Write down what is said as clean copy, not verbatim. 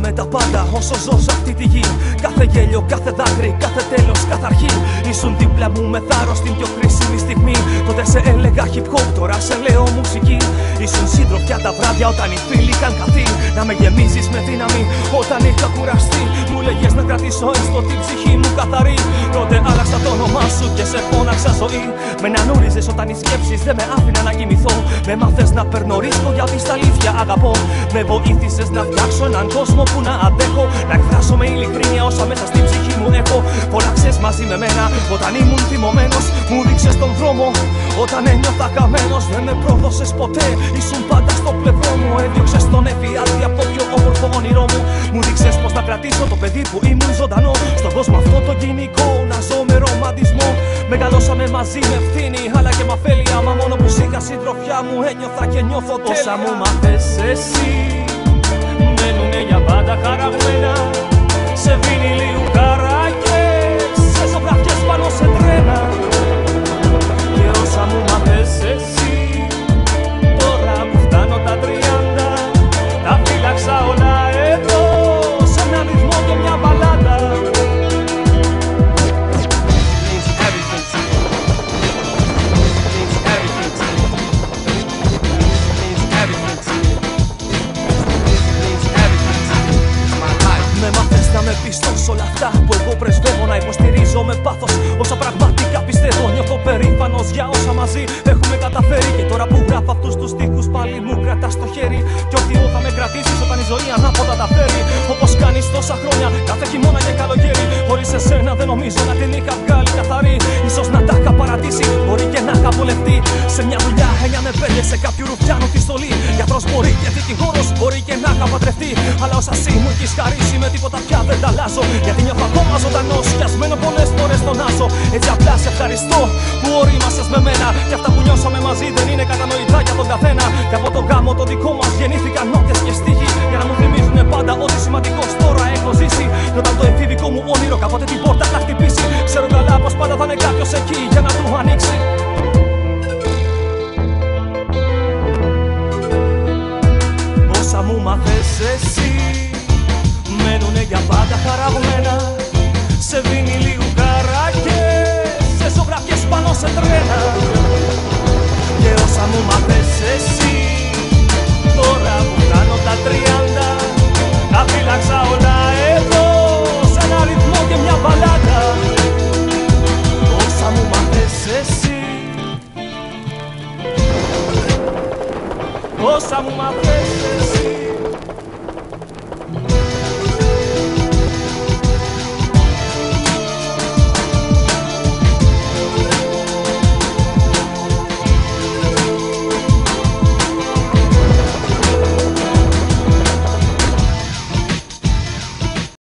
με τα πάντα όσο ζω σε αυτή τη γη. Κάθε γέλιο, κάθε δάκρυ, κάθε τέλος, κάθε αρχή. Ήσουν δίπλα μου με θάρρος την πιο κρίσιμη στιγμή. Τότε σε έλεγα hip hop, τώρα σε λέω μουσική. Ήσουν σύντροφιά τα βράδια όταν οι φίλοι είχαν καθεί. Να με γεμίζεις με δύναμη όταν είχα κουραστεί. Μου λέγες να κρατήσω έστω την ψυχή μου καθαρή. Τότε άλλαξα το όνομά σου και σε φώναξα ζωή. Με νανούριζες όταν οι σκέψεις δεν με άφηναν να κοιμηθώ. Με μάθες να παίρνω ρίσκο γιατί στα αλήθεια αγαπώ. Με βοήθησες να φτιάξω έναν κόσμο που να αντέχω. Να εκφράσω με ειλικρίνεια όσα μέσα στην ψυχή μου έχω. Φώναξες μαζί με μένα όταν ήμουν θυμωμένος. Μου δείξες τον δρόμο όταν ένιωθα χαμένος. Δεν με πρόδωσες ποτέ, ήσουν πάντα στο πλευρό μου. Έδιωξες τον εφιάλτη από το πιο όμορφο όνειρό μου. Μου δείξες πως να κρατήσω το παιδί που ήμουν ζωντανό. Στον κόσμο αυτό το κοινικό να ζω με ρομαντισμό. Μεγαλώσαμε μαζί με ευθύνη αλλά και με αφέλεια. Μα μόνο που είχα συντροφιά μου ένιωθα και νιώθω τέλεια. Όσα μου μάθες εσύ μένουνε για πάντα χαραγμένα. Σε βινιλίου καράκες, σε ζωγραφιές πάνω σε τρένα. Και όσα μου μάθες εσύ τώρα που φτάνω τα 30, τα φύλαξα όλα εδώ σε ένα ρυθμό και μια μπαλάντα. Με μάθες να με πιστώ σ' όλα αυτά που εγώ πρεσβεύω. Να υποστηρίζω με πάθος όσα πραγματικά πιστεύω. Νιώθω περήφανος για όσα μαζί έχουμε καταφέρει. Και τώρα που γράφω αυτούς τους στίχους πάλι μου κρατάς το χέρι. Κι ό,τι θα με κρατήσεις όταν η ζωή ανάποδα τα φέρει. Όπως κάνεις τόσα χρόνια κάθε χειμώνα και καλοκαίρι. Χωρίς εσένα δεν νομίζω να την είχα βγάλει καθαρή. Ίσως να τα είχα παρατήσει, μπορεί και να είχα βολευτεί. Σε μια δουλειά 9 με 5 σε κάποιου ρουφιάνου τη στολή. Γιατρός μπορεί και δικηγόρος μπορεί και να είχα παντρευτεί. Αλλά όσα εσύ μου έχεις χαρίσει με τίποτα πια δεν τα αλλάζω. Γιατί νιώθω ακόμα ζωντανός, πιασμένο πολλές φορές στον άσο. Έτσι απλά σε ευχαριστώ που ορίμασες με μένα. Και αυτά που νιώσαμε μαζί δεν είναι κατανοητά για τον καθένα. Και από τον γάμο το δικό μας γεννήθηκαν νότες και στίχοι. Για να μου θυμίζουν πάντα ότι σημαντικός τώρα έχω ζήσει. Και όταν το εφηβικό μου όνειρο κάποτε την πόρτα θα χτυπήσει, ξέρω καλά πως πάντα θα είναι κάποιος εκεί για να του ανοίξει. Όσα μου μάθες εσύ μένουνε για πάντα χαραγμένα. Σε βινιλίου καράκες, σε ζωγραφιές πάνω σε τρένα. Και όσα μου μάθες εσύ τώρα που κάνω τα 30, τα φύλαξα όλα.